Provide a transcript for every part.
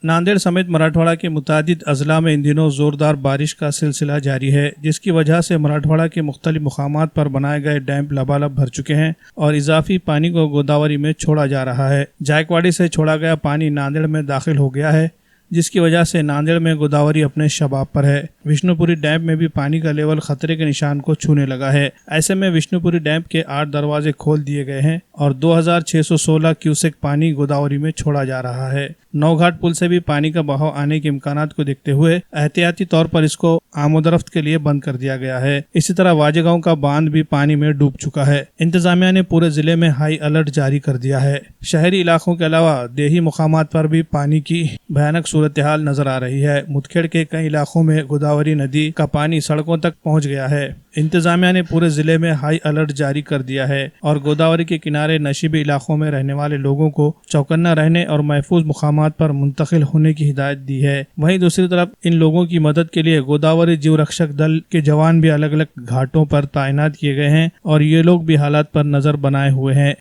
नांदेड़ समेत मराठवाड़ा के मुतादिद अजला में इन दिनों जोरदार बारिश का सिलसिला जारी है, जिसकी वजह से मराठवाड़ा के मुख्तलिफ मुकामात पर बनाए गए डैम लबालब भर चुके हैं और इजाफी पानी को गोदावरी में छोड़ा जा रहा है। जायकवाड़ी से छोड़ा गया पानी नांदेड़ में दाखिल हो गया है, जिसकी वजह से नांदेड़ में गोदावरी अपने शबाब पर है। विष्णुपुरी डैम में भी पानी का लेवल खतरे के निशान को छूने लगा है। ऐसे में विष्णुपुरी डैम के 8 दरवाजे खोल दिए गए हैं और 2616 क्यूसेक पानी गोदावरी में छोड़ा जा रहा है। नौघाट पुल से भी पानी का बहाव आने के इम्कानात को देखते हुए एहतियाती तौर पर इसको आमोदरफ्त के लिए बंद कर दिया गया है। इसी तरह वाजेगांव का बांध भी पानी में डूब चुका है। इंतजामिया ने पूरे जिले में हाई अलर्ट जारी कर दिया है। शहरी इलाकों के अलावा देही मुकामात पर भी पानी की भयानक सूरत हाल नजर आ रही है। मुदखेड़ के कई इलाकों में गोदावरी नदी का पानी सड़कों तक पहुंच गया है। इंतजामिया ने पूरे जिले में हाई अलर्ट जारी कर दिया है और गोदावरी के किनारे नशीबी इलाकों में रहने वाले लोगों को चौकन्ना रहने और महफूज मुकामात पर मुंतकिल होने की हिदायत दी है। वहीं दूसरी तरफ इन लोगों की मदद के लिए गोदावरी जीव रक्षक दल के जवान भी अलग अलग घाटों पर तैनात किए गए हैं और ये लोग भी हालात पर नजर बनाए हुए हैं।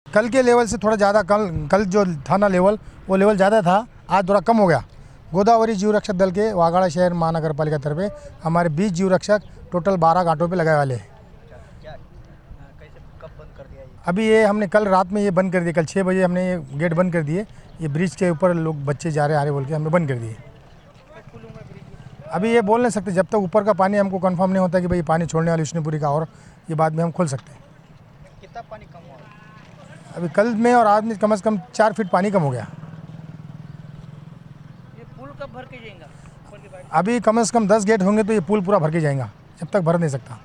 कल के लेवल से थोड़ा ज़्यादा कल जो था ना लेवल, वो लेवल ज़्यादा था, आज थोड़ा कम हो गया। गोदावरी जीव रक्षक दल के वागड़ा शहर महानगर पालिका तरफ हमारे 20 जीव रक्षक टोटल 12 घाटों पे लगाए वाले हैं। अभी ये हमने कल रात में ये बंद कर दिए, कल 6 बजे हमने ये गेट बंद कर दिए। ये ब्रिज के ऊपर लोग बच्चे जा रहे आ रहे बोल के हमने बंद कर दिए। अभी ये बोल नहीं सकते जब तक ऊपर का पानी हमको कंफर्म नहीं होता कि भाई पानी छोड़ने वाली विष्णुपुरी का, और ये बाद में हम खोल सकते हैं। कितना पानी कम हुआ? अभी कल में और आज में कम से कम 4 फीट पानी कम हो गया। ये पुल कब भर के जाएगा? अभी कम से कम 10 गेट होंगे तो ये पुल पूरा भर के जाएगा, जब तक भर नहीं सकता।